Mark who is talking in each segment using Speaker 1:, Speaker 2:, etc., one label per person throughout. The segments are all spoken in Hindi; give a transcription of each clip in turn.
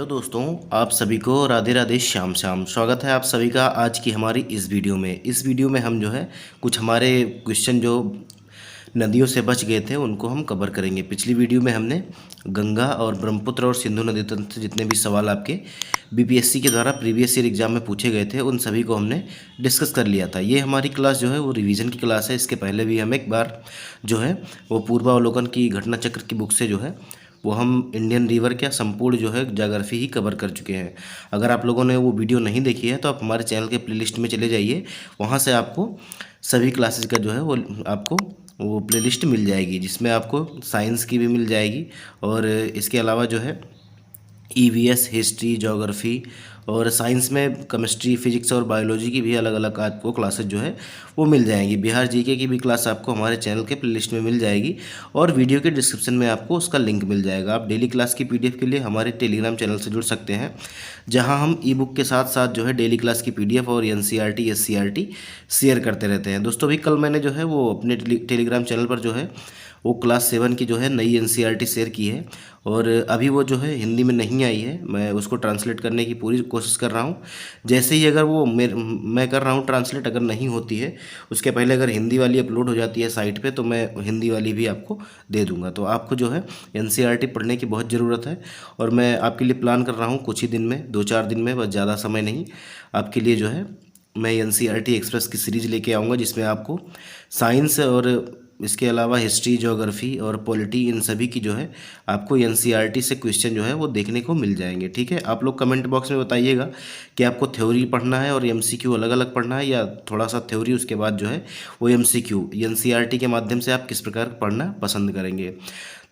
Speaker 1: हेलो दोस्तों, आप सभी को राधे राधे श्याम श्याम। स्वागत है आप सभी का आज की हमारी इस वीडियो में हम जो है कुछ हमारे क्वेश्चन जो नदियों से बच गए थे उनको हम कवर करेंगे। पिछली वीडियो में हमने गंगा और ब्रह्मपुत्र और सिंधु नदी तंत्र से जितने भी सवाल आपके बीपीएससी के द्वारा प्रीवियस ईयर एग्जाम में पूछे गए थे उन सभी को हमने डिस्कस कर लिया था। ये हमारी क्लास जो है वो रिवीजन की क्लास है। इसके पहले भी हम एक बार जो है वो पूर्वावलोकन की घटना चक्र की बुक से जो है वो हम इंडियन रिवर का संपूर्ण जो है ज्योग्राफी ही कवर कर चुके हैं। अगर आप लोगों ने वो वीडियो नहीं देखी है तो आप हमारे चैनल के प्लेलिस्ट में चले जाइए, वहाँ से आपको सभी क्लासेस का जो है वो आपको वो प्लेलिस्ट मिल जाएगी, जिसमें आपको साइंस की भी मिल जाएगी और इसके अलावा जो है ईवीएस, हिस्ट्री, ज्योग्राफी और साइंस में केमिस्ट्री, फिजिक्स और बायोलॉजी की भी अलग अलग आपको क्लासेस जो है वो मिल जाएंगी। बिहार जीके की भी क्लास आपको हमारे चैनल के प्लेलिस्ट में मिल जाएगी और वीडियो के डिस्क्रिप्शन में आपको उसका लिंक मिल जाएगा। आप डेली क्लास की पीडीएफ के लिए हमारे टेलीग्राम चैनल से जुड़ सकते हैं, जहां हम ई बुक के साथ साथ जो है डेली क्लास की पीडीएफ और एनसीईआरटी, एससीईआरटी शेयर करते रहते हैं। दोस्तों अभी कल मैंने जो है वो अपने टेलीग्राम चैनल पर जो है वो क्लास 7 की जो है नई एनसीईआरटी शेयर की है और अभी वो जो है हिंदी में नहीं आई है। मैं उसको ट्रांसलेट करने की पूरी कोशिश कर रहा हूँ। जैसे ही अगर वो मैं कर रहा हूँ ट्रांसलेट, अगर नहीं होती है उसके पहले अगर हिंदी वाली अपलोड हो जाती है साइट पे तो मैं हिंदी वाली भी आपको दे दूँगा। तो आपको जो है एनसीईआरटी पढ़ने की बहुत ज़रूरत है और मैं आपके लिए प्लान कर रहा हूँ कुछ ही दिन में, 2-4 दिन में, बस ज़्यादा समय नहीं। आपके लिए जो है मैं एनसीईआरटी एक्सप्रेस की सीरीज़ लेके आऊँगा, जिसमें आपको साइंस और इसके अलावा हिस्ट्री, ज्योग्राफी और पॉलिटी, इन सभी की जो है आपको एनसीईआरटी से क्वेश्चन जो है वो देखने को मिल जाएंगे। ठीक है, आप लोग कमेंट बॉक्स में बताइएगा कि आपको थ्योरी पढ़ना है और एमसीक्यू अलग अलग पढ़ना है या थोड़ा सा थ्योरी उसके बाद जो है वो एमसीक्यू। एनसीईआरटी के माध्यम से आप किस प्रकार पढ़ना पसंद करेंगे।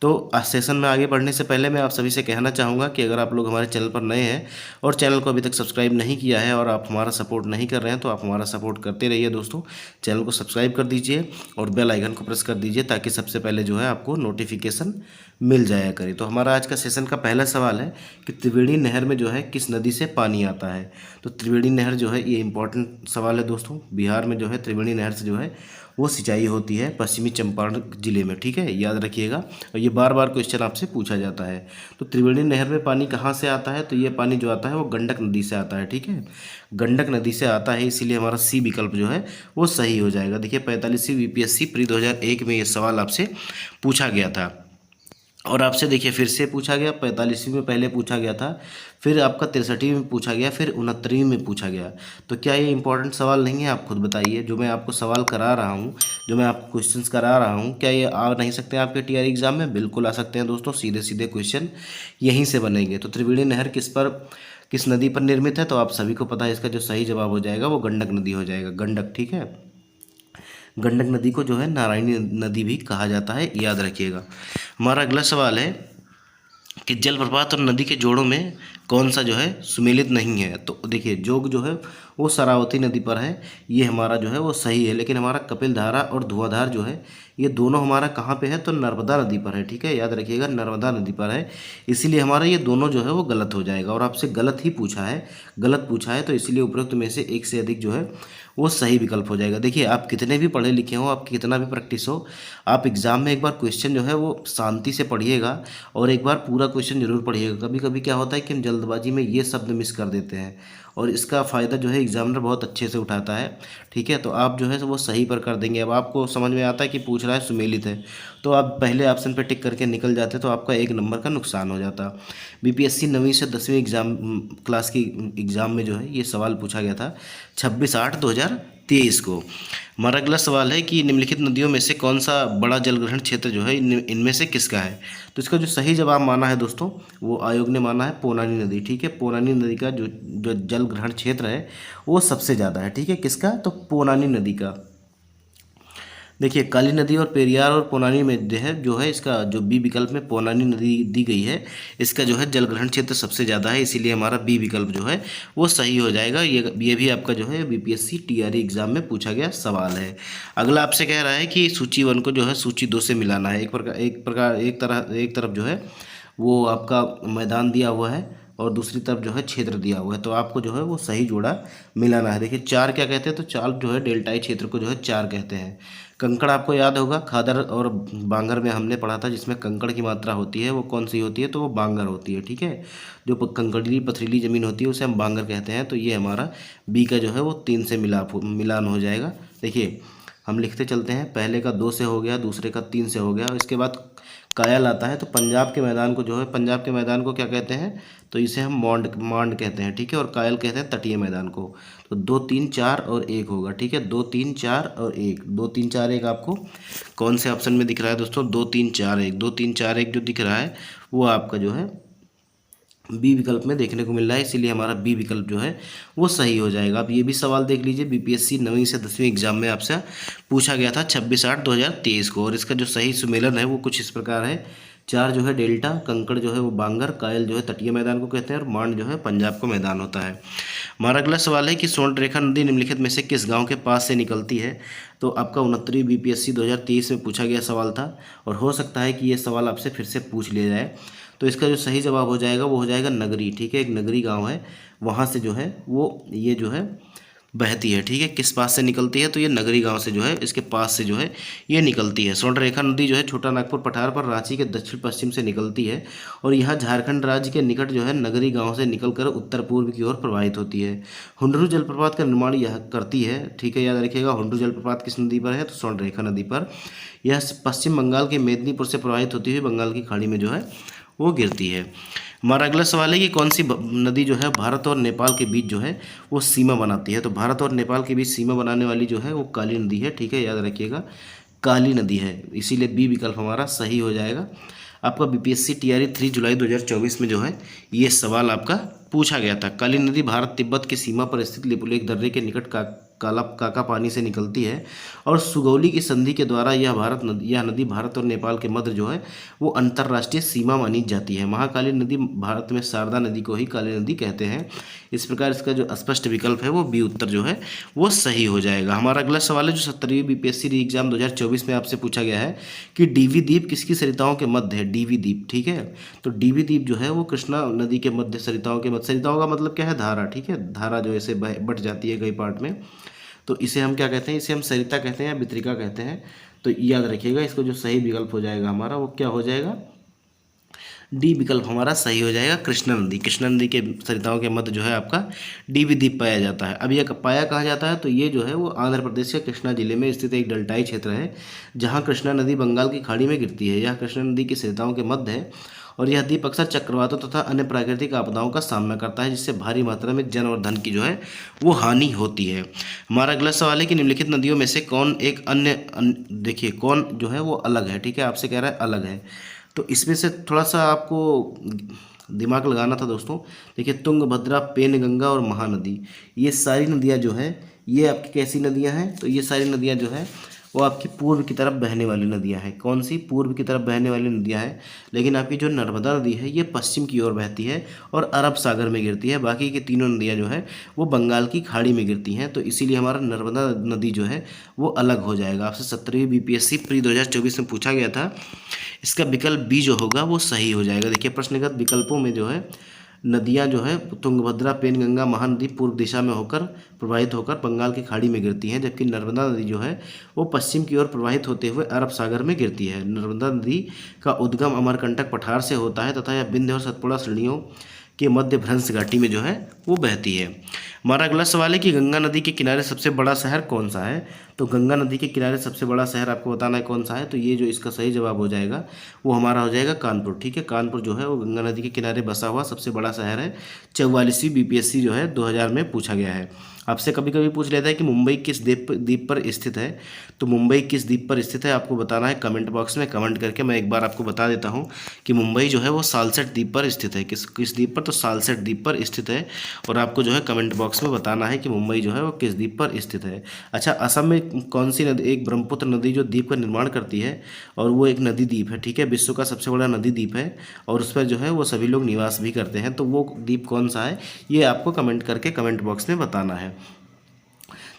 Speaker 1: तो आज सेशन में आगे बढ़ने से पहले मैं आप सभी से कहना चाहूँगा कि अगर आप लोग हमारे चैनल पर नए हैं और चैनल को अभी तक सब्सक्राइब नहीं किया है और आप हमारा सपोर्ट नहीं कर रहे हैं तो आप हमारा सपोर्ट करते रहिए दोस्तों। चैनल को सब्सक्राइब कर दीजिए और बेल आइकन को प्रेस कर दीजिए ताकि सबसे पहले जो है आपको नोटिफिकेशन मिल जाया करे। तो हमारा आज का सेशन का पहला सवाल है कि त्रिवेणी नहर में जो है किस नदी से पानी आता है। तो त्रिवेणी नहर जो है ये इंपॉर्टेंट सवाल है दोस्तों। बिहार में जो है त्रिवेणी नहर से जो है वो सिंचाई होती है पश्चिमी चंपारण जिले में। ठीक है, याद रखिएगा और ये बार बार क्वेश्चन आपसे पूछा जाता है। तो त्रिवेणी नहर में पानी कहाँ से आता है, तो ये पानी जो आता है वो गंडक नदी से आता है। ठीक है, गंडक नदी से आता है, इसीलिए हमारा सी विकल्प जो है वो सही हो जाएगा। देखिए 45वीं बीपीएससी प्री 2001 में ये सवाल आपसे पूछा गया था और आपसे देखिए फिर से पूछा गया। 45वीं में पहले पूछा गया था, फिर आपका 63वीं में पूछा गया, फिर 69वीं में पूछा गया। तो क्या ये इंपॉर्टेंट सवाल नहीं है? आप खुद बताइए। जो मैं आपको सवाल करा रहा हूँ, जो मैं आपको क्वेश्चंस करा रहा हूँ, क्या ये आ नहीं सकते हैं आपके टीआर एग्जाम में? बिल्कुल आ सकते हैं दोस्तों, सीधे सीधे क्वेश्चन यहीं से बनेंगे। तो त्रिवेणी नहर किस नदी पर निर्मित है? तो आप सभी को पता है, इसका जो सही जवाब हो जाएगा वो गंडक नदी हो जाएगा। गंडक, ठीक है। गंडक नदी को जो है नारायणी नदी भी कहा जाता है, याद रखिएगा। हमारा अगला सवाल है कि जलप्रपात और नदी के जोड़ों में कौन सा जो है सुमेलित नहीं है। तो देखिए जोग जो है वो शरावती नदी पर है, ये हमारा जो है वो सही है। लेकिन हमारा कपिल धारा और धुआंधार जो है ये दोनों हमारा कहाँ पे है? तो नर्मदा नदी पर है। ठीक है, याद रखिएगा नर्मदा नदी पर है, इसीलिए हमारा ये दोनों जो है वो गलत हो जाएगा। और आपसे गलत ही पूछा है, गलत पूछा है, तो इसीलिए उपरोक्त में से एक से अधिक जो है वो सही विकल्प हो जाएगा। देखिए आप कितने भी पढ़े लिखे हो, आपकी कितना भी प्रैक्टिस हो, आप एग्जाम में एक बार क्वेश्चन जो है वो शांति से पढ़िएगा और एक बार पूरा क्वेश्चन जरूर पढ़िएगा। कभी कभी क्या होता है कि हम जल्दबाजी में ये शब्द मिस कर देते हैं और इसका फ़ायदा जो है एग्जामिनर बहुत अच्छे से उठाता है। ठीक है, तो आप जो है वो सही पर कर देंगे। अब आपको समझ में आता है कि पूछ रहा है सुमेलित है, तो आप पहले ऑप्शन पर टिक करके निकल जाते तो आपका 1 नंबर का नुकसान हो जाता। बीपीएससी 9वीं से 10वीं एग्जाम क्लास की एग्ज़ाम में जो है ये सवाल पूछा गया था 26/8/2023 को। हमारा अगला सवाल है कि निम्नलिखित नदियों में से कौन सा बड़ा जलग्रहण क्षेत्र जो है इनमें से किसका है। तो इसका जो सही जवाब माना है दोस्तों वो आयोग ने माना है पोनानी नदी। ठीक है, पोनानी नदी का जो जल ग्रहण क्षेत्र है वो सबसे ज़्यादा है। ठीक है, किसका? तो पोनानी नदी का। देखिए काली नदी और पेरियार और पोनानी में जो है इसका जो बी विकल्प में पोनानी नदी दी गई है, इसका जो है जलग्रहण क्षेत्र सबसे ज़्यादा है, इसीलिए हमारा बी विकल्प जो है वो सही हो जाएगा। ये भी आपका जो है बीपीएससी टीआरई एग्जाम में पूछा गया सवाल है। अगला आपसे कह रहा है कि सूची 1 को जो है सूची 2 से मिलाना है। एक तरफ जो है वो आपका मैदान दिया हुआ है और दूसरी तरफ जो है क्षेत्र दिया हुआ है, तो आपको जो है वो सही जोड़ा मिलाना है। देखिए चार क्या कहते हैं, तो चार जो है डेल्टाई क्षेत्र को जो है चार कहते हैं। कंकड़ आपको याद होगा, खादर और बांगर में हमने पढ़ा था, जिसमें कंकड़ की मात्रा होती है वो कौन सी होती है, तो वो बांगर होती है। ठीक है, जो कंकड़ीली पथरीली ज़मीन होती है उसे हम बांगर कहते हैं। तो ये हमारा बी का जो है वो 3 से मिलान हो जाएगा। देखिए हम लिखते चलते हैं, पहले का 2 से हो गया, दूसरे का 3 से हो गया, और इसके बाद कायल आता है। तो पंजाब के मैदान को जो है, पंजाब के मैदान को क्या कहते हैं, तो इसे हम मांड कहते हैं। ठीक है, और कायल कहते हैं तटीय मैदान को। तो 2 3 4 और 1 होगा। ठीक है, 2 3 4 और 1, 2 3 4 1 आपको कौन से ऑप्शन में दिख रहा है दोस्तों, 2 3 4 1, 2 3 4 1 जो दिख रहा है वो आपका जो है बी विकल्प में देखने को मिल रहा है, इसीलिए हमारा बी विकल्प जो है वो सही हो जाएगा। अब ये भी सवाल देख लीजिए, बीपीएससी 9वीं से 10वीं एग्जाम में आपसे पूछा गया था 26/8/2023 को, और इसका जो सही सुमेलन है वो कुछ इस प्रकार है। चार जो है डेल्टा, कंकड़ जो है वो बांगर, कायल जो है तटीय मैदान को कहते हैं, और मांड जो है पंजाब को मैदान होता है। हमारा अगला सवाल है कि स्वर्णरेखा नदी निम्नलिखित में से किस गांव के पास से निकलती है। तो आपका 69वीं बीपीएससी 2023 में पूछा गया सवाल था, और हो सकता है कि ये सवाल आपसे फिर से पूछ लिया जाए। तो इसका जो सही जवाब हो जाएगा वो हो जाएगा नगरी। ठीक है, एक नगरी गांव है, वहाँ से जो है वो ये जो है बहती है। ठीक है, किस पास से निकलती है, तो ये नगरी गांव से जो है इसके पास से जो है ये निकलती है। स्वर्णरेखा नदी जो है छोटा नागपुर पठार पर रांची के दक्षिण पश्चिम से निकलती है, और यहाँ झारखंड राज्य के निकट जो है नगरी गांव से निकलकर उत्तर पूर्व की ओर प्रवाहित होती है। हुंडरू जलप्रपात का निर्माण यह करती है। ठीक है, याद रखिएगा, हुंडरू जलप्रपात किस नदी पर है, तो स्वर्णरेखा नदी पर। यह पश्चिम बंगाल के मेदिनीपुर से प्रवाहित होती हुई बंगाल की खाड़ी में जो है वो गिरती है। हमारा अगला सवाल है कि कौन सी नदी जो है भारत और नेपाल के बीच जो है वो सीमा बनाती है। तो भारत और नेपाल के बीच सीमा बनाने वाली जो है वो काली नदी है। ठीक है, याद रखिएगा काली नदी है, इसीलिए बी विकल्प हमारा सही हो जाएगा। आपका बीपीएससी टीआरई 3 जुलाई 2024 में जो है ये सवाल आपका पूछा गया था। काली नदी भारत तिब्बत की सीमा पर स्थित लिपुलेख दर्रे के निकट काका पानी से निकलती है, और सुगौली की संधि के द्वारा यह नदी भारत और नेपाल के मध्य जो है वो अंतर्राष्ट्रीय सीमा मानी जाती है। महाकाली नदी भारत में शारदा नदी को ही काली नदी कहते हैं। इस प्रकार इसका जो स्पष्ट विकल्प है वो बी उत्तर जो है वो सही हो जाएगा। हमारा अगला सवाल है जो 70वीं बीपीएससी री एग्जाम 2024 में आपसे पूछा गया है कि डीवी द्वीप किसकी सरिताओं के मध्य है। डीवी द्वीप, ठीक है, तो डीवी द्वीप जो है वो कृष्णा नदी के मध्य, सरिताओं के मध्य। सरिताओं का मतलब क्या है, धारा। ठीक है, धारा जो ऐसे बट जाती है कई पार्ट में, तो इसे हम क्या कहते हैं, इसे हम सरिता कहते हैं या वितरिका कहते हैं। तो याद रखिएगा, इसको जो सही विकल्प हो जाएगा हमारा वो क्या हो जाएगा, डी विकल्प हमारा सही हो जाएगा, कृष्णा नदी। कृष्णा नदी के सरिताओं के मध्य जो है आपका डीवी द्वीप पाया जाता है। अब यह पाया कहाँ जाता है, तो ये जो है वो आंध्र प्रदेश के कृष्णा जिले में स्थित एक डेल्टाई क्षेत्र है, जहाँ कृष्णा नदी बंगाल की खाड़ी में गिरती है। यह कृष्णा नदी की सरिताओं के मध्य है, और यह द्वीप अक्सर चक्रवातों तथा अन्य प्राकृतिक आपदाओं का सामना करता है, जिससे भारी मात्रा में जन और धन की जो है वो हानि होती है। हमारा अगला सवाल है कि निम्नलिखित नदियों में से कौन एक देखिए कौन जो है वो अलग है। ठीक है, आपसे कह रहा है अलग है, तो इसमें से थोड़ा सा आपको दिमाग लगाना था दोस्तों। देखिए तुंगभद्रा, पेनगंगा और महानदी, ये सारी नदियाँ जो है ये आपकी कैसी नदियाँ हैं, तो ये सारी नदियाँ जो है वो आपकी पूर्व की तरफ बहने वाली नदियाँ हैं। कौन सी, पूर्व की तरफ बहने वाली नदियाँ हैं। लेकिन आपकी जो नर्मदा नदी है ये पश्चिम की ओर बहती है और अरब सागर में गिरती है। बाकी की तीनों नदियाँ जो है वो बंगाल की खाड़ी में गिरती हैं, तो इसीलिए हमारा नर्मदा नदी जो है वो अलग हो जाएगा। आपसे 70वीं बीपीएससी प्री 2024 में पूछा गया था, इसका विकल्प बी जो होगा वो सही हो जाएगा। देखिए प्रश्नगत विकल्पों में जो है नदियां जो है तुंगभद्रा, पेनगंगा, महानदी पूर्व दिशा में होकर प्रवाहित होकर बंगाल की खाड़ी में गिरती हैं, जबकि नर्मदा नदी जो है वो पश्चिम की ओर प्रवाहित होते हुए अरब सागर में गिरती है। नर्मदा नदी का उद्गम अमरकंटक पठार से होता है तथा यह विंध्य और सतपुड़ा श्रेणियों के मध्य भ्रंश घाटी में जो है वो बहती है। हमारा अगला सवाल है कि गंगा नदी के किनारे सबसे बड़ा शहर कौन सा है। तो गंगा नदी के किनारे सबसे बड़ा शहर आपको बताना है कौन सा है, तो ये जो इसका सही जवाब हो जाएगा वो हमारा हो जाएगा कानपुर। ठीक है, कानपुर जो है वो गंगा नदी के किनारे बसा हुआ सबसे बड़ा शहर है। 44वीं बीपीएससी जो है 2000 में पूछा गया है। आपसे कभी कभी पूछ लेता है कि मुंबई किस द्वीप पर स्थित है, तो मुंबई किस द्वीप पर स्थित है आपको बताना है कमेंट बॉक्स में कमेंट करके। मैं एक बार आपको बता देता हूँ कि मुंबई जो है वो सालसेट द्वीप पर स्थित है। किस द्वीप पर, तो सालसेट द्वीप पर स्थित है, और आपको जो है कमेंट बॉक्स में बताना है कि मुंबई जो है वो किस द्वीप पर स्थित है। अच्छा, असम में कौन सी नदी, एक ब्रह्मपुत्र नदी जो द्वीप का निर्माण करती है, और वो एक नदी द्वीप है। ठीक है, विश्व का सबसे बड़ा नदी द्वीप है, और उस पर जो है वो सभी लोग निवास भी करते हैं। तो वो द्वीप कौन सा है ये आपको कमेंट करके कमेंट बॉक्स में बताना है।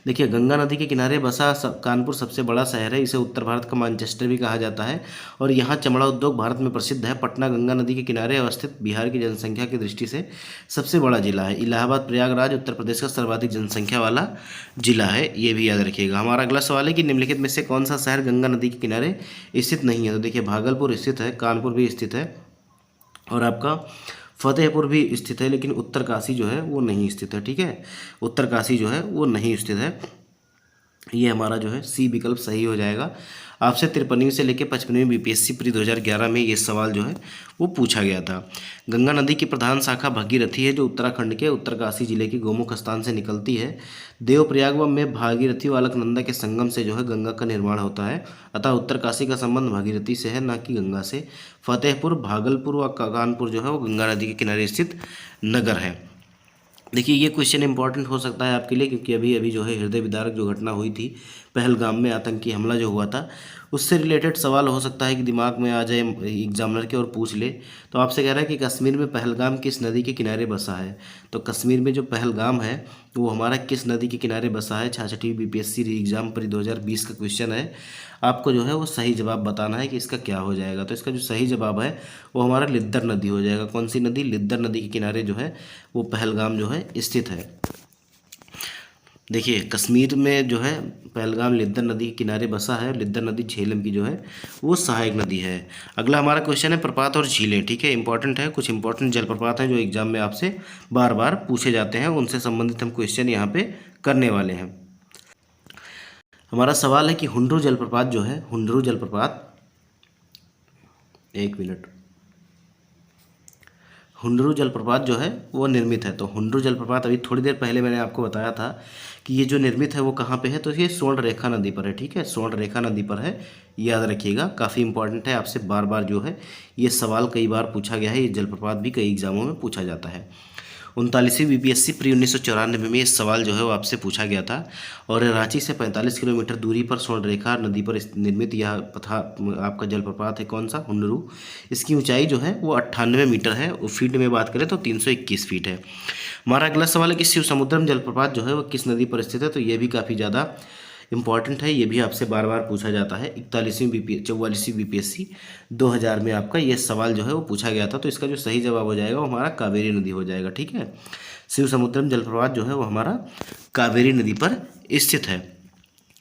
Speaker 1: देखिए, गंगा नदी के किनारे बसा कानपुर सबसे बड़ा शहर है। इसे उत्तर भारत का मैनचेस्टर भी कहा जाता है और यहाँ चमड़ा उद्योग भारत में प्रसिद्ध है। पटना गंगा नदी के किनारे अवस्थित बिहार की जनसंख्या की दृष्टि से सबसे बड़ा जिला है। इलाहाबाद प्रयागराज उत्तर प्रदेश का सर्वाधिक जनसंख्या वाला जिला है, ये भी याद रखिएगा। हमारा अगला सवाल है कि निम्नलिखित में से कौन सा शहर गंगा नदी के किनारे स्थित नहीं है। तो देखिए, भागलपुर स्थित है, कानपुर भी स्थित है और आपका फतेहपुर भी स्थित है, लेकिन उत्तरकाशी जो है वो नहीं स्थित है। ठीक है, उत्तरकाशी जो है वो नहीं स्थित है। ये हमारा जो है सी विकल्प सही हो जाएगा। आपसे 53वीं से लेकर 55वीं बीपीएससी प्री 2011 में ये सवाल जो है वो पूछा गया था। गंगा नदी की प्रधान शाखा भागीरथी है, जो उत्तराखंड के उत्तरकाशी जिले के गोमुख स्थान से निकलती है। देवप्रयाग में भागीरथी व अलकनंदा के संगम से जो है गंगा का निर्माण होता है। अतः उत्तरकाशी का संबंध भागीरथी से है, ना कि गंगा से। फतेहपुर, भागलपुर व कानपुर जो है वो गंगा नदी के किनारे स्थित नगर है। देखिए, ये क्वेश्चन इंपॉर्टेंट हो सकता है आपके लिए, क्योंकि अभी अभी जो है हृदय विदारक जो घटना हुई थी पहलगाम में, आतंकी हमला जो हुआ था, उससे रिलेटेड सवाल हो सकता है कि दिमाग में आ जाए एग्जामिनर के और पूछ ले। तो आपसे कह रहा है कि कश्मीर में पहलगाम किस नदी के किनारे बसा है। तो कश्मीर में जो पहलगाम है वो हमारा किस नदी के किनारे बसा है। 66वीं बीपीएससी री एग्जाम प्री 2020 का क्वेश्चन है। आपको जो है वो सही जवाब बताना है कि इसका क्या हो जाएगा। तो इसका जो सही जवाब है वो हमारा लिद्दर नदी हो जाएगा। कौन सी नदी? लिद्दर नदी के किनारे जो है वो पहलगाम जो है स्थित है। देखिए, कश्मीर में जो है पहलगाम लिद्दर नदी के किनारे बसा है। लिद्दर नदी झेलम की जो है वो सहायक नदी है। अगला हमारा क्वेश्चन है प्रपात और झीलें। ठीक है, इंपॉर्टेंट है। कुछ इंपॉर्टेंट जलप्रपात हैं जो एग्जाम में आपसे बार बार पूछे जाते हैं, उनसे संबंधित हम क्वेश्चन यहाँ पे करने वाले हैं। हमारा सवाल है कि हुंड्रू जलप्रपात जो है, हुंड्रू जलप्रपात, एक मिनट, हुंड्रू जलप्रपात जो है वो निर्मित है। तो हुंड्रू जलप्रपात अभी थोड़ी देर पहले मैंने आपको बताया था कि ये जो निर्मित है वो कहाँ पे है। तो ये स्वर्णरेखा नदी पर है। ठीक है, स्वर्णरेखा नदी पर है, याद रखिएगा। काफ़ी इंपॉर्टेंट है, आपसे बार बार जो है ये सवाल कई बार पूछा गया है। ये जलप्रपात भी कई एग्जामों में पूछा जाता है। 39वीं बीपीएससी प्री 1994 में ये सवाल जो है वो आपसे पूछा गया था। और रांची से 45 किलोमीटर दूरी पर स्वर्णरेखा नदी पर निर्मित यह आपका जलप्रपात है। कौन सा? हुंडरू। इसकी ऊंचाई जो है वो 98 मीटर है और फीट में बात करें तो 321 फीट है। हमारा अगला सवाल है कि शिव समुद्रम जलप्रपात जो है वो किस नदी पर स्थित है। तो ये भी काफ़ी ज़्यादा इंपॉर्टेंट है, ये भी आपसे बार बार पूछा जाता है। 44वीं बीपीएससी 2000 में आपका ये सवाल जो है वो पूछा गया था। तो इसका जो सही जवाब हो जाएगा वो हमारा कावेरी नदी हो जाएगा। ठीक है, शिव समुद्रम जलप्रपात जो है वो हमारा कावेरी नदी पर स्थित है।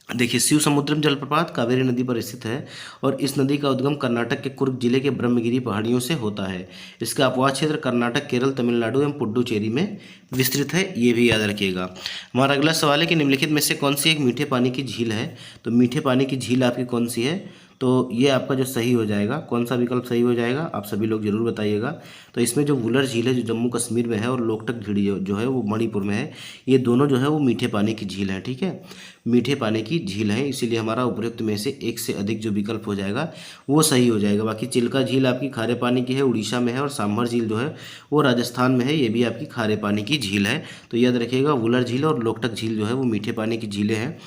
Speaker 1: देखिए, शिव समुद्रम जलप्रपात कावेरी नदी पर स्थित है और इस नदी का उद्गम कर्नाटक के कुर्ग जिले के ब्रह्मगिरी पहाड़ियों से होता है। इसका अपवाद क्षेत्र कर्नाटक, केरल, तमिलनाडु एवं पुडुचेरी में विस्तृत है, ये भी याद रखिएगा। हमारा अगला सवाल है कि निम्नलिखित में से कौन सी एक मीठे पानी की झील है। तो मीठे पानी की झील आपकी कौन सी है? तो ये आपका जो सही हो जाएगा, कौन सा विकल्प सही हो जाएगा आप सभी लोग जरूर बताइएगा। तो इसमें जो वुलर झील है जो जम्मू कश्मीर में है और लोकटक झील जो है वो मणिपुर में है, ये दोनों जो है वो मीठे पानी की झील है। ठीक है, मीठे पानी की झील है, इसीलिए हमारा उपयुक्त में से एक से अधिक जो विकल्प हो जाएगा वो सही हो जाएगा। बाकी चिल्का झील आपकी खारे पानी की है, उड़ीसा में है, और सांभर झील जो है वो राजस्थान में है, ये भी आपकी खारे पानी की झील है। तो याद रखिएगा, वुलर झील और लोकटक झील जो है वो मीठे पानी की झीलें हैं,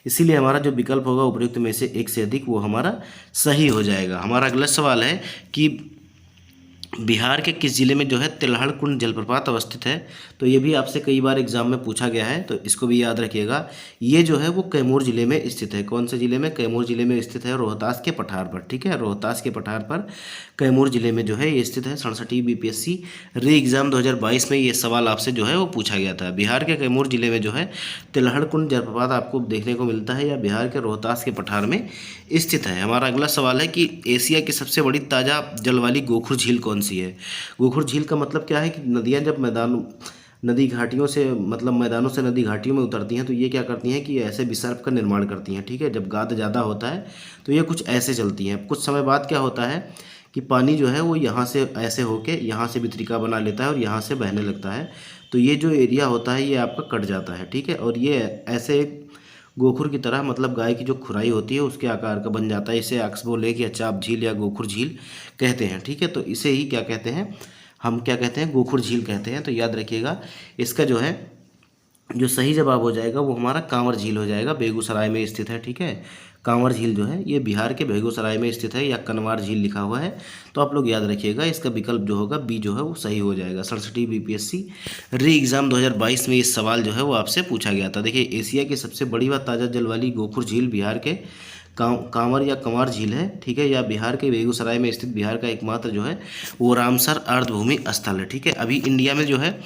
Speaker 1: इसीलिए हमारा जो विकल्प होगा उपयुक्त में से एक से अधिक वो हमारा सही हो जाएगा। हमारा अगला सवाल है कि बिहार के किस जिले में जो है तिलहड़ कुंड जलप्रपात अवस्थित है। तो ये भी आपसे कई बार एग्जाम में पूछा गया है, तो इसको भी याद रखिएगा। ये जो है वो कैमूर जिले में स्थित है। कौन से जिले में? कैमूर जिले में स्थित है, रोहतास के पठार पर। ठीक है, रोहतास के पठार पर कैमूर जिले में जो है ये स्थित है। 67वीं बीपीएससी री एग्जाम 2022 में ये सवाल आपसे जो है वो पूछा गया था। बिहार के कैमूर जिले में जो है तिलहड़ कुंड जलप्रपात आपको देखने को मिलता है, या बिहार के रोहतास के पठार में स्थित है। हमारा अगला सवाल है कि एशिया की सबसे बड़ी ताज़ा जल वाली गोखुर झील कौन सी है। गोखुर झील का मतलब क्या है कि नदियाँ जब नदी घाटियों से मतलब मैदानों से नदी घाटियों में उतरती हैं तो ये क्या करती हैं कि ऐसे विसर्प का निर्माण करती हैं। ठीक है, जब गाद ज़्यादा होता है तो ये कुछ ऐसे चलती हैं। कुछ समय बाद क्या होता है कि पानी जो है वो यहाँ से ऐसे होके यहाँ से वितरिका बना लेता है और यहाँ से बहने लगता है। तो ये जो एरिया होता है ये आपका कट जाता है। ठीक है, और ये ऐसे गोखुर की तरह मतलब गाय की जो खुराई होती है उसके आकार का बन जाता है। इसे अक्सर लेक या चाप झील या गोखुर झील कहते हैं। ठीक है, तो इसे ही क्या कहते हैं, हम क्या कहते हैं, गोखुर झील कहते हैं। तो याद रखिएगा, इसका जो है जो सही जवाब हो जाएगा वो हमारा कांवर झील हो जाएगा, बेगूसराय में स्थित है। ठीक है, कांवर झील जो है ये बिहार के बेगूसराय में स्थित है, या कनवार झील लिखा हुआ है। तो आप लोग याद रखिएगा, इसका विकल्प जो होगा बी जो है वो सही हो जाएगा। 67 बीपीएससी री एग्ज़ाम 2022 में इस सवाल जो है वो आपसे पूछा गया था। देखिए, एशिया की सबसे बड़ी व ताज़ा जल वाली गोपुर झील बिहार के कांवर या कंवार झील है, ठीक है, या बिहार के बेगूसराय में स्थित बिहार का एकमात्र जो है वो रामसर अर्धभूमि स्थल है, ठीक है। अभी इंडिया में जो है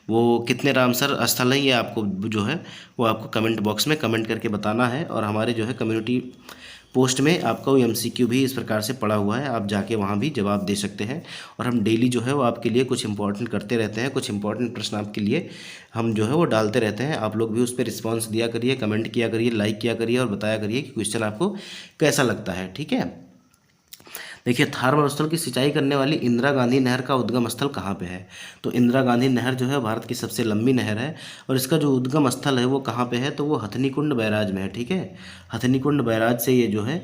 Speaker 1: वो कितने रामसर स्थल हैं ये आपको जो है वो आपको कमेंट बॉक्स में कमेंट करके बताना है। और हमारे जो है कम्युनिटी पोस्ट में आपका वो MCQ भी इस प्रकार से पड़ा हुआ है, आप जाके वहाँ भी जवाब दे सकते हैं। और हम डेली जो है वो आपके लिए कुछ इंपॉर्टेंट करते रहते हैं, कुछ इंपॉर्टेंट प्रश्न आपके लिए हम जो है वो डालते रहते हैं। आप लोग भी उस पर रिस्पॉन्स दिया करिए, कमेंट किया करिए, लाइक किया करिए और बताया करिए कि क्वेश्चन आपको कैसा लगता है, ठीक है। देखिए, थार मरुस्थल की सिंचाई करने वाली इंदिरा गांधी नहर का उद्गम स्थल कहाँ पे है? तो इंदिरा गांधी नहर जो है भारत की सबसे लंबी नहर है, और इसका जो उद्गम स्थल है वो कहाँ पे है? तो वो हथनी कुंड बैराज में है, ठीक है। हथनी कुंड बैराज से ये जो है,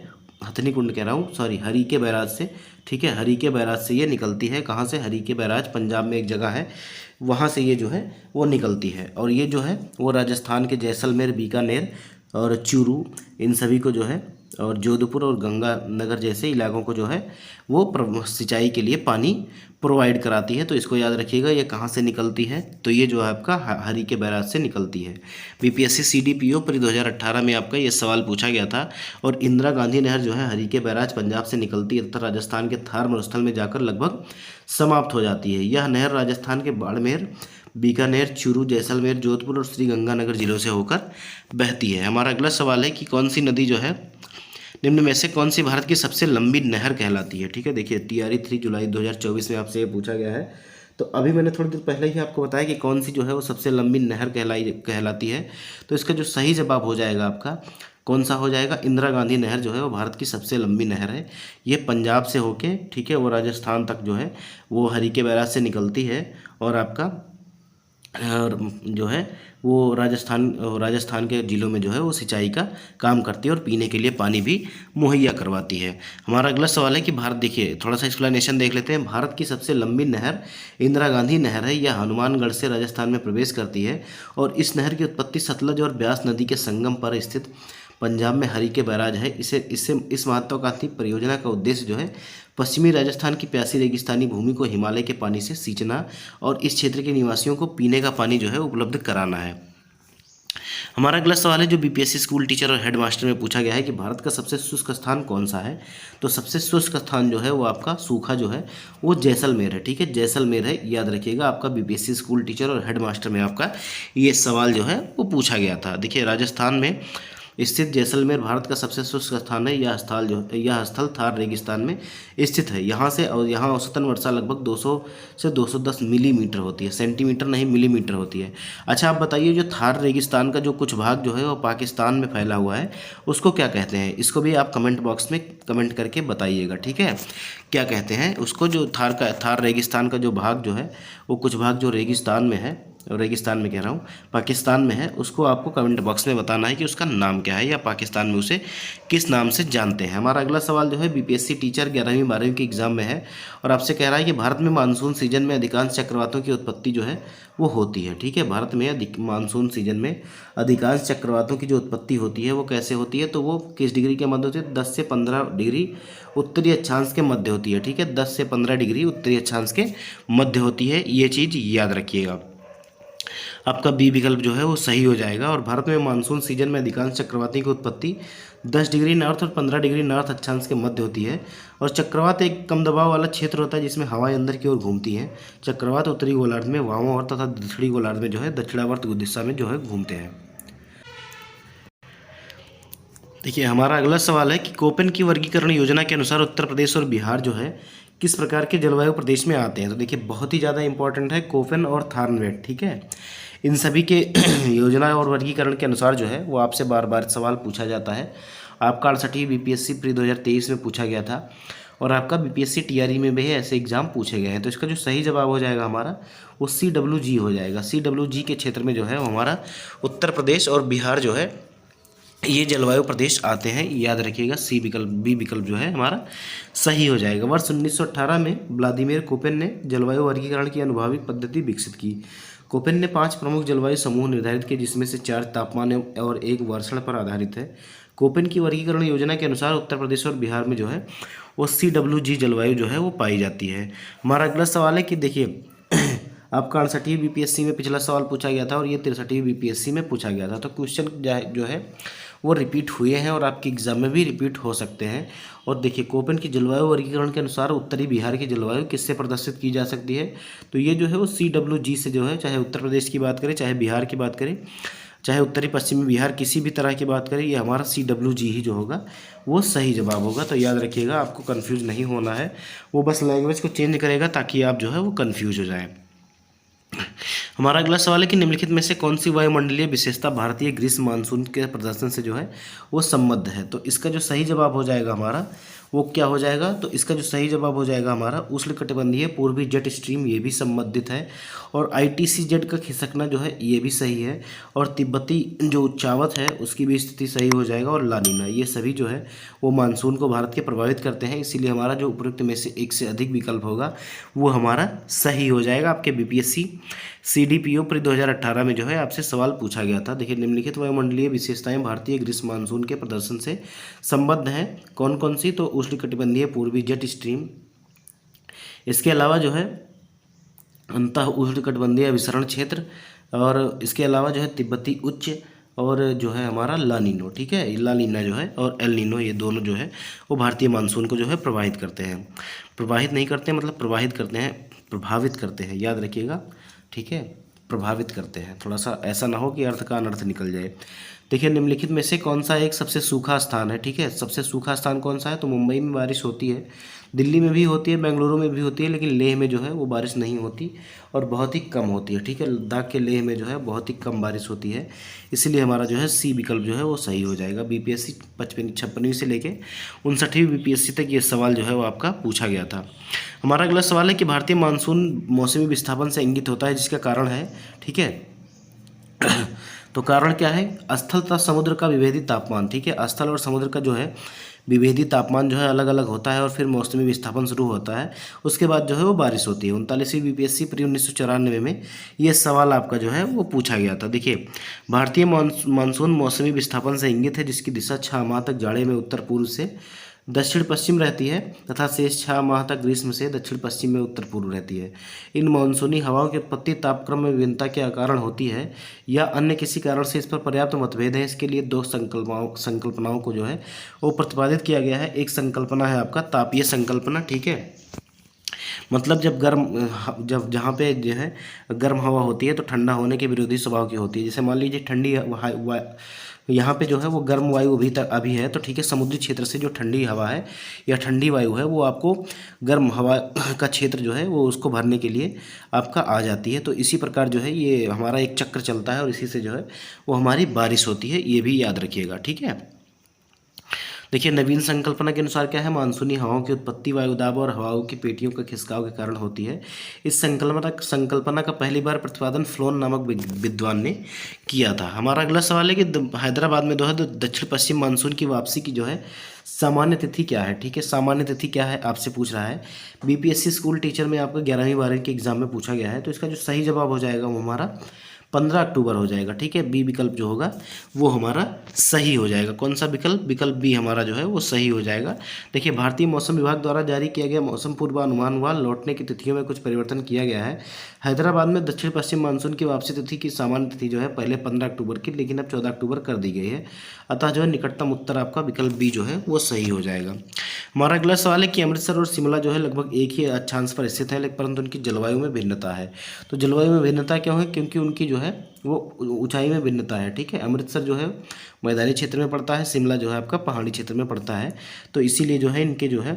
Speaker 1: हथनी कुंड कह रहा हूँ, सॉरी, हरीके बैराज से, ठीक है, हरीके बैराज से ये निकलती है। कहाँ से? हरीके बैराज पंजाब में एक जगह है, वहाँ से ये जो है वो निकलती है। और ये जो है वो राजस्थान के जैसलमेर, बीकानेर और चूरू, इन सभी को जो है, और जोधपुर और गंगानगर जैसे इलाकों को जो है वो सिंचाई के लिए पानी प्रोवाइड कराती है। तो इसको याद रखिएगा, ये कहाँ से निकलती है? तो ये जो है आपका हरीके बैराज से निकलती है। बीपीएससी CDPO पर 2018 में आपका ये सवाल पूछा गया था। और इंदिरा गांधी नहर जो है हरीके बैराज पंजाब से निकलती है तथा राजस्थान के थार मरुस्थल में जाकर लगभग समाप्त हो जाती है। यह नहर राजस्थान के बाड़मेर, बीकानेर, चूरू, जैसलमेर, जोधपुर और श्री गंगानगर जिलों से होकर बहती है। हमारा अगला सवाल है कि कौन सी नदी जो है निम्न में से कौन सी भारत की सबसे लंबी नहर कहलाती है, ठीक है। देखिए, TRE 3 जुलाई 2024 में आपसे ये पूछा गया है। तो अभी मैंने थोड़ी देर पहले ही आपको बताया कि कौन सी जो है वो सबसे लंबी नहर कहलाती है। तो इसका जो सही जवाब हो जाएगा आपका, कौन सा हो जाएगा? इंदिरा गांधी नहर जो है वो भारत की सबसे लंबी नहर है। ये पंजाब से होके, ठीक है, वो राजस्थान तक जो है वो हरीके बैराज से निकलती है। और आपका और जो है वो राजस्थान के ज़िलों में जो है वो सिंचाई का काम करती है और पीने के लिए पानी भी मुहैया करवाती है। हमारा अगला सवाल है कि भारत, देखिए थोड़ा सा एक्सप्लेनेशन देख लेते हैं। भारत की सबसे लंबी नहर इंदिरा गांधी नहर है। यह हनुमानगढ़ से राजस्थान में प्रवेश करती है, और इस नहर की उत्पत्ति सतलज और ब्यास नदी के संगम पर स्थित पंजाब में हरीके बैराज है। इस महत्वाकांक्षी परियोजना का उद्देश्य जो है पश्चिमी राजस्थान की प्यासी रेगिस्तानी भूमि को हिमालय के पानी से सींचना और इस क्षेत्र के निवासियों को पीने का पानी जो है उपलब्ध कराना है। हमारा अगला सवाल है जो बीपीएससी स्कूल टीचर और हेड मास्टर में पूछा गया है कि भारत का सबसे शुष्क स्थान कौन सा है? तो सबसे शुष्क स्थान जो है वो आपका सूखा जो है वो जैसलमेर है, ठीक है, जैसलमेर है। याद रखिएगा, आपका बीपीएससी स्कूल टीचर और हेड मास्टर में आपका ये सवाल जो है वो पूछा गया था। देखिए, राजस्थान में स्थित जैसलमेर भारत का सबसे शुष्क स्थान है। यह स्थल थार रेगिस्तान में स्थित है। यहाँ औसतन वर्षा लगभग 200 से 210 मिलीमीटर होती है, सेंटीमीटर नहीं मिलीमीटर होती है। अच्छा, आप बताइए, जो थार रेगिस्तान का जो कुछ भाग जो है वो पाकिस्तान में फैला हुआ है, उसको क्या कहते हैं? इसको भी आप कमेंट बॉक्स में कमेंट करके बताइएगा, ठीक है, क्या कहते हैं उसको? जो थार रेगिस्तान का जो भाग जो है वो कुछ भाग जो रेगिस्तान में है, रेगिस्तान में कह रहा हूँ, पाकिस्तान में है, उसको आपको कमेंट बॉक्स में बताना है कि उसका नाम क्या है, या पाकिस्तान में उसे किस नाम से जानते हैं। हमारा अगला सवाल जो है बीपीएससी टीचर 11वीं 12वीं के एग्जाम में है, और आपसे कह रहा है कि भारत में मानसून सीजन में अधिकांश चक्रवातों की उत्पत्ति जो है वो होती है, ठीक है। भारत में मानसून सीजन में अधिकांश चक्रवातों की जो उत्पत्ति होती है वो कैसे होती है? तो वो किस डिग्री के मध्य होती है? 10 से 15 डिग्री उत्तरी अक्षांश के मध्य होती है, ठीक है, 10 से 15 डिग्री उत्तरी अक्षांश के मध्य होती है। ये चीज़ याद रखिएगा, आपका बी विकल्प जो है वो सही हो जाएगा। और भारत में मानसून सीजन में अधिकांश चक्रवाती की उत्पत्ति 10 डिग्री नॉर्थ और 15 डिग्री नॉर्थ अक्षांश के मध्य होती है। और चक्रवात एक कम दबाव वाला क्षेत्र होता है जिसमें हवाएं अंदर की ओर घूमती हैं। चक्रवात उत्तरी गोलार्ध में वामावर्त तथा दक्षिणी गोलार्ध में जो है दक्षिणावर्त दिशा में जो है घूमते हैं। देखिए, हमारा अगला सवाल है कि कोपेन की वर्गीकरण योजना के अनुसार उत्तर प्रदेश और बिहार जो है किस प्रकार के जलवायु प्रदेश में आते हैं? तो देखिए, बहुत ही ज़्यादा इंपॉर्टेंट है कोपेन और थार्नवेट, ठीक है। इन सभी के योजना और वर्गीकरण के अनुसार जो है वो आपसे बार बार सवाल पूछा जाता है। आपका 68 बीपीएससी प्री 2023 में पूछा गया था, और आपका बीपीएससी टीआरई में भी ऐसे एग्जाम पूछे गए हैं। तो इसका जो सही जवाब हो जाएगा हमारा वो CWG हो जाएगा। CWG के क्षेत्र में जो है वो हमारा उत्तर प्रदेश और बिहार जो है ये जलवायु प्रदेश आते हैं। याद रखिएगा, बी विकल्प जो है हमारा सही हो जाएगा। वर्ष 1918 में व्लादिमीर कोपेन ने जलवायु वर्गीकरण की अनुभवि पद्धति विकसित की। कोपेन ने 5 प्रमुख जलवायु समूह निर्धारित किए, जिसमें से 4 तापमान और 1 वर्षण पर आधारित है। कोपेन की वर्गीकरण योजना के अनुसार उत्तर प्रदेश और बिहार में जो है वो CWG जलवायु जो है वो पाई जाती है। हमारा अगला सवाल है कि देखिए आपका 68वीं बीपीएससी में पिछला सवाल पूछा गया था और ये 63वीं बीपीएससी में पूछा गया था। तो क्वेश्चन जो है वो रिपीट हुए हैं और आपके एग्जाम में भी रिपीट हो सकते हैं। और देखिए कोपेन की जलवायु वर्गीकरण के अनुसार उत्तरी बिहार की जलवायु किससे प्रदर्शित की जा सकती है, तो ये जो है वो CWG से जो है, चाहे उत्तर प्रदेश की बात करें, चाहे बिहार की बात करें, चाहे उत्तरी पश्चिमी बिहार किसी भी तरह की बात करें, ये हमारा CWG ही जो होगा वो सही जवाब होगा। तो याद रखिएगा, आपको कन्फ्यूज नहीं होना है, वो बस लैंग्वेज को चेंज करेगा ताकि आप जो है वो कन्फ्यूज हो जाएं। हमारा अगला सवाल है कि निम्नलिखित में से कौन सी वायुमंडलीय विशेषता भारतीय ग्रीष्म मानसून के प्रदर्शन से जो है वो संबद्ध है। तो इसका जो सही जवाब हो जाएगा हमारा वो क्या हो जाएगा, तो इसका जो सही जवाब हो जाएगा हमारा उष्णकटिबंधीय पूर्वी जेट स्ट्रीम, ये भी संबंधित है। और ITCZ का खिसकना जो है ये भी सही है। और तिब्बती जो उच्चावत है उसकी भी स्थिति सही हो जाएगा। और लानिना, ये सभी जो है वो मानसून को भारत के प्रभावित करते हैं। इसीलिए हमारा जो उपयुक्त में से एक से अधिक विकल्प होगा वो हमारा सही हो जाएगा। आपके BPSC CDPO प्री 2018 में जो है आपसे सवाल पूछा गया था। देखिए निम्नलिखित वायुमंडलीय विशेषताएं भारतीय ग्रीष्म मानसून के प्रदर्शन से संबद्ध हैं, कौन कौन सी, तो उष्णकटिबंधीय पूर्वी जेट स्ट्रीम, इसके अलावा जो है अंतः उष्णकटिबंधीय अभिसरण क्षेत्र, और इसके अलावा जो है तिब्बती उच्च, और जो है हमारा लानिनो, ठीक है, लानिना जो है, और एल नीनो, ये दोनों जो है वो भारतीय मानसून को जो है प्रभावित करते हैं। प्रवाहित नहीं करते मतलब प्रवाहित करते हैं, प्रभावित करते हैं, याद रखिएगा, ठीक है, प्रभावित करते हैं। थोड़ा सा ऐसा ना हो कि अर्थ का अनर्थ निकल जाए। देखिए निम्नलिखित में से कौन सा एक सबसे सूखा स्थान है, ठीक है, सबसे सूखा स्थान कौन सा है, तो मुंबई में बारिश होती है, दिल्ली में भी होती है, बेंगलुरु में भी होती है, लेकिन लेह में जो है वो बारिश नहीं होती और बहुत ही कम होती है, ठीक है, लद्दाख के लेह में जो है बहुत ही कम बारिश होती है। इसलिए हमारा जो है सी विकल्प जो है वो सही हो जाएगा। BPSC 56वीं से लेके 59वीं BPSC तक ये सवाल जो है वो आपका पूछा गया था। हमारा अगला सवाल है कि भारतीय मानसून मौसमी विस्थापन से इंगित होता है, जिसका कारण है, ठीक है, तो कारण क्या है, स्थल तथा समुद्र का विभेदी तापमान, ठीक है, स्थल और समुद्र का जो है विभेदी तापमान जो है अलग अलग होता है और फिर मौसमी विस्थापन शुरू होता है, उसके बाद जो है वो बारिश होती है। 39वीं BPSC प्री 1994 में ये सवाल आपका जो है वो पूछा गया था। देखिए भारतीय मानसून मौसमी विस्थापन से इंगित है, जिसकी दिशा 6 माह तक जाड़े में उत्तर पूर्व से दक्षिण पश्चिम रहती है तथा शेष 6 माह तक ग्रीष्म से दक्षिण पश्चिम में उत्तर पूर्व रहती है। इन मानसूनी हवाओं की उत्पत्ति तापक्रम में विभिन्नता के कारण होती है या अन्य किसी कारण से इस पर पर्याप्त मतभेद है। इसके लिए दो संकल्पनाओं को जो है वो प्रतिपादित किया गया है। एक संकल्पना है आपका तापीय संकल्पना, ठीक है, मतलब जब जहाँ पे जो है गर्म हवा होती है तो ठंडा होने के विरोधी स्वभाव की होती है। जैसे मान लीजिए ठंडी यहाँ पे जो है वो गर्म वायु अभी है, तो ठीक है, समुद्री क्षेत्र से जो ठंडी हवा है या ठंडी वायु है वो आपको गर्म हवा का क्षेत्र जो है वो उसको भरने के लिए आपका आ जाती है। तो इसी प्रकार जो है ये हमारा एक चक्र चलता है और इसी से जो है वो हमारी बारिश होती है, ये भी याद रखिएगा, ठीक है। देखिए नवीन संकल्पना के अनुसार क्या है, मानसूनी हवाओं की उत्पत्ति वायुदाब और हवाओं की पेटियों के खिसकाव के कारण होती है। इस संकल्पना का पहली बार प्रतिपादन फ्लोन नामक विद्वान ने किया था। हमारा अगला सवाल है कि हैदराबाद में जो है दक्षिण पश्चिम मानसून की वापसी की जो है सामान्य तिथि क्या है, ठीक है, सामान्य तिथि क्या है आपसे पूछ रहा है। BPSC स्कूल टीचर में आपका 11वीं 12वीं के एग्जाम में पूछा गया है। तो इसका जो सही जवाब हो जाएगा वो हमारा 15 अक्टूबर हो जाएगा, ठीक है, बी विकल्प जो होगा वो हमारा सही हो जाएगा। कौन सा विकल्प, विकल्प बी हमारा जो है वो सही हो जाएगा। देखिए भारतीय मौसम विभाग द्वारा जारी किया गया मौसम पूर्वानुमान व लौटने की तिथियों में कुछ परिवर्तन किया गया है। हैदराबाद में दक्षिण पश्चिम मानसून की वापसी तिथि की सामान्य तिथि जो है पहले 15 अक्टूबर की, लेकिन अब 14 अक्टूबर कर दी गई है। अतः जो है निकटतम उत्तर आपका विकल्प बी जो है वो सही हो जाएगा। हमारा अगला सवाल है कि अमृतसर और शिमला जो है लगभग एक ही अक्षांश पर स्थित है, लेकिन परंतु उनकी जलवायु में भिन्नता है। तो जलवायु में भिन्नता क्यों है, क्योंकि उनकी जो है वो ऊंचाई में भिन्नता है, ठीक है। अमृतसर जो है मैदानी क्षेत्र में पड़ता है, शिमला जो है आपका पहाड़ी क्षेत्र में पड़ता है। तो इसीलिए जो है इनके जो है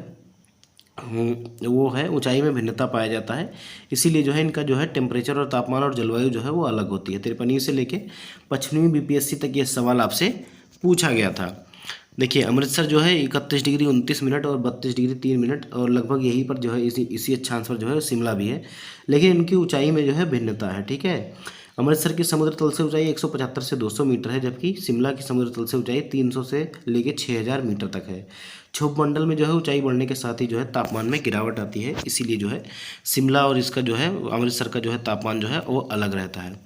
Speaker 1: वो है ऊंचाई में भिन्नता पाया जाता है। इसीलिए जो है इनका जो है टेम्परेचर और तापमान और जलवायु जो है वो अलग होती है। 53वीं से लेके 55वीं BPSC तक ये सवाल आपसे पूछा गया था। देखिए अमृतसर जो है 31 डिग्री 29 मिनट और 32 डिग्री 3 मिनट, और लगभग यहीं पर जो है इसी अक्षांश पर जो है शिमला भी है, लेकिन इनकी ऊंचाई में जो है भिन्नता है, ठीक है। अमृतसर की समुद्र तल से ऊंचाई 175 से 200 मीटर है, जबकि शिमला की समुद्र तल से ऊंचाई 300 से लेके 6000 मीटर तक है। क्षोभ मंडल में जो है ऊंचाई बढ़ने के साथ ही जो है तापमान में गिरावट आती है, इसीलिए जो है शिमला और इसका जो है अमृतसर का जो है तापमान जो है वो अलग रहता है।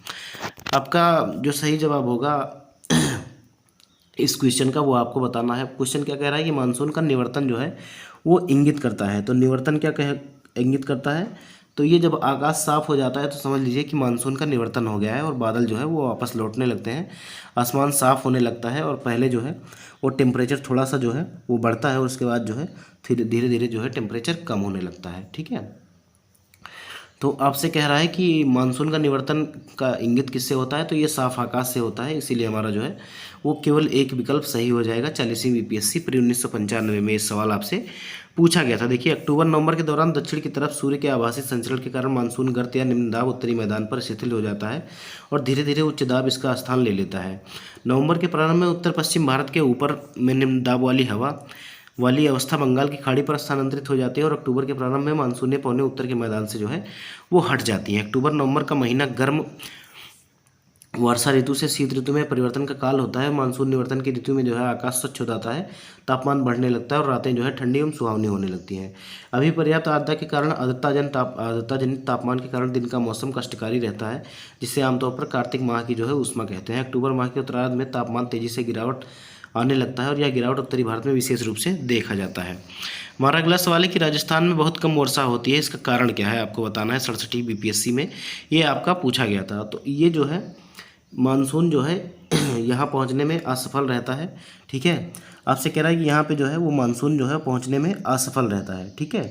Speaker 1: आपका जो सही जवाब होगा इस क्वेश्चन का वो आपको बताना है। क्वेश्चन क्या कह रहा है कि मानसून का निवर्तन जो है वो इंगित करता है। तो निवर्तन क्या कह इंगित करता है, तो ये जब आकाश साफ हो जाता है तो समझ लीजिए कि मानसून का निवर्तन हो गया है और बादल जो है वो वापस लौटने लगते हैं, आसमान साफ होने लगता है और पहले जो है वो टेम्परेचर थोड़ा सा जो है वो बढ़ता है और उसके बाद जो है फिर धीरे धीरे जो है टेम्परेचर कम होने लगता है। ठीक है, तो आपसे कह रहा है कि मानसून का निवर्तन का इंगित किससे होता है, तो ये साफ आकाश से होता है, इसीलिए हमारा जो है वो केवल एक विकल्प सही हो जाएगा। 40वीं बीपीएससी प्री 1995 में ये सवाल आपसे पूछा गया था। देखिए, अक्टूबर नवंबर के दौरान दक्षिण की तरफ सूर्य के आभासी संचरण के कारण मानसून गर्त या निम्न दाब उत्तरी मैदान पर शिथिल हो जाता है और धीरे धीरे उच्च दाब इसका स्थान ले लेता है। नवंबर के प्रारंभ में उत्तर पश्चिम भारत के ऊपर में निम्न दाब वाली अवस्था बंगाल की खाड़ी पर स्थानांतरित हो जाती है और अक्टूबर के प्रारंभ में मानसूनी पौने उत्तर के मैदान से जो है वो हट जाती है। अक्टूबर नवंबर का महीना गर्म वर्षा ऋतु से शीत ऋतु में परिवर्तन का काल होता है। मानसून निवर्तन की ऋतु में जो है आकाश स्वच्छ हो जाता है, तापमान बढ़ने लगता है और रातें जो है ठंडी एवं सुहावनी होने लगती हैं। अभी पर्याप्त आर्द्रता के कारण आर्द्रता जनित तापमान के कारण दिन का मौसम कष्टकारी रहता है, जिससे आमतौर पर कार्तिक माह की जो है उष्मा कहते हैं। अक्टूबर माह के उत्तरार्ध में तापमान तेजी से गिरावट आने लगता है और यह गिरावट उत्तरी भारत में विशेष रूप से देखा जाता है। हमारा अगला सवाल है कि राजस्थान में बहुत कम वर्षा होती है, इसका कारण क्या है आपको बताना है। 67 बीपीएससी में ये आपका पूछा गया था। तो ये जो है मानसून जो है यहाँ पहुँचने में असफल रहता है। ठीक है, आपसे कह रहा है कि यहाँ पे जो है वो मानसून जो है पहुँचने में असफल रहता है। ठीक है,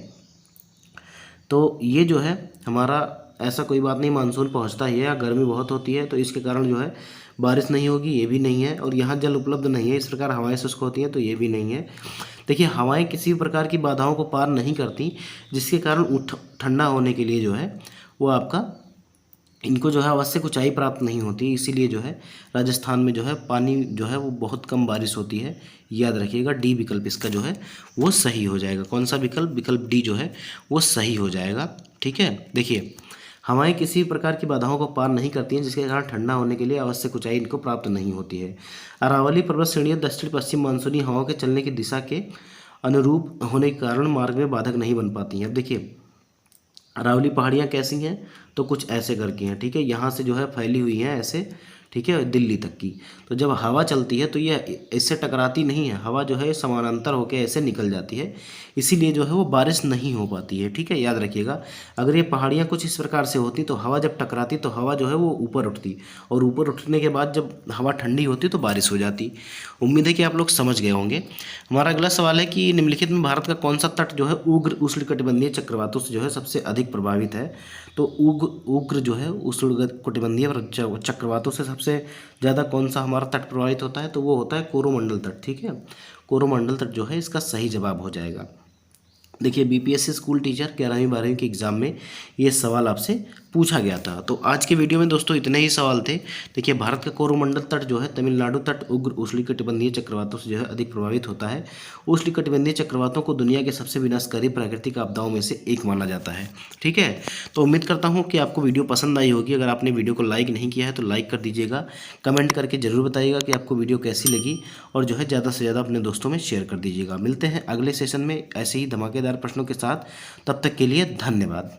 Speaker 1: तो ये जो है हमारा ऐसा कोई बात नहीं, मानसून पहुँचता ही है। या गर्मी बहुत होती है तो इसके कारण जो है बारिश नहीं होगी, ये भी नहीं है। और यहाँ जल उपलब्ध नहीं है, इस प्रकार हवाएं शुष्क होती हैं, तो ये भी नहीं है। देखिए, हवाएं किसी भी प्रकार की बाधाओं को पार नहीं करती, जिसके कारण ठंडा होने के लिए जो है वो आपका इनको जो है आवश्यक ऊंचाई प्राप्त नहीं होती, इसीलिए जो है राजस्थान में जो है पानी जो है वो बहुत कम बारिश होती है। याद रखिएगा, डी विकल्प इसका जो है वो सही हो जाएगा। कौन सा विकल्प? विकल्प डी जो है वो सही हो जाएगा। ठीक है, देखिए, हवाएं किसी प्रकार की बाधाओं को पार नहीं करती हैं, जिसके कारण ठंडा होने के लिए आवश्यक ऊंचाई इनको प्राप्त नहीं होती है। अरावली पर्वत श्रेणियाँ दक्षिण पश्चिम मानसूनी हवाओं के चलने की दिशा के अनुरूप होने के कारण मार्ग में बाधक नहीं बन पाती हैं। अब देखिए, अरावली पहाड़ियाँ कैसी हैं, तो कुछ ऐसे करके हैं। ठीक है, यहाँ से जो है फैली हुई हैं ऐसे, ठीक है, दिल्ली तक की। तो जब हवा चलती है तो ये इससे टकराती नहीं है, हवा जो है समानांतर होकर ऐसे निकल जाती है, इसीलिए जो है वो बारिश नहीं हो पाती है। ठीक है, याद रखिएगा, अगर ये पहाड़ियाँ कुछ इस प्रकार से होती तो हवा जब टकराती तो हवा जो है वो ऊपर उठती और ऊपर उठने के बाद जब हवा ठंडी होती तो बारिश हो जाती। उम्मीद है कि आप लोग समझ गए होंगे। हमारा अगला सवाल है कि निम्नलिखित में भारत का कौन सा तट जो है उग्र उष्णकटिबंधीय चक्रवातों से जो है सबसे अधिक प्रभावित है। तो उग्र जो है उष्णकटिबंधीय चक्रवातों से सबसे ज़्यादा कौन सा हमारा तट प्रभावित होता है, तो वो होता है कोरोमंडल तट। ठीक है, कोरोमंडल तट जो है इसका सही जवाब हो जाएगा। देखिए, बीपीएससी स्कूल टीचर 11वीं 12वीं के एग्ज़ाम में ये सवाल आपसे पूछा गया था। तो आज के वीडियो में दोस्तों इतने ही सवाल थे। देखिए, भारत का कोरोमंडल तट जो है तमिलनाडु तट उग्र उष्णकटिबंधीय चक्रवातों से जो है अधिक प्रभावित होता है। उष्णकटिबंधीय चक्रवातों को दुनिया के सबसे विनाशकारी प्राकृतिक आपदाओं में से एक माना जाता है। ठीक है, तो उम्मीद करता हूँ कि आपको वीडियो पसंद आई होगी। अगर आपने वीडियो को लाइक नहीं किया है तो लाइक कर दीजिएगा, कमेंट करके ज़रूर बताइएगा कि आपको वीडियो कैसी लगी और जो है ज़्यादा से ज़्यादा अपने दोस्तों में शेयर कर दीजिएगा। मिलते हैं अगले सेशन में ऐसे ही धमाकेदार प्रश्नों के साथ, तब तक के लिए धन्यवाद।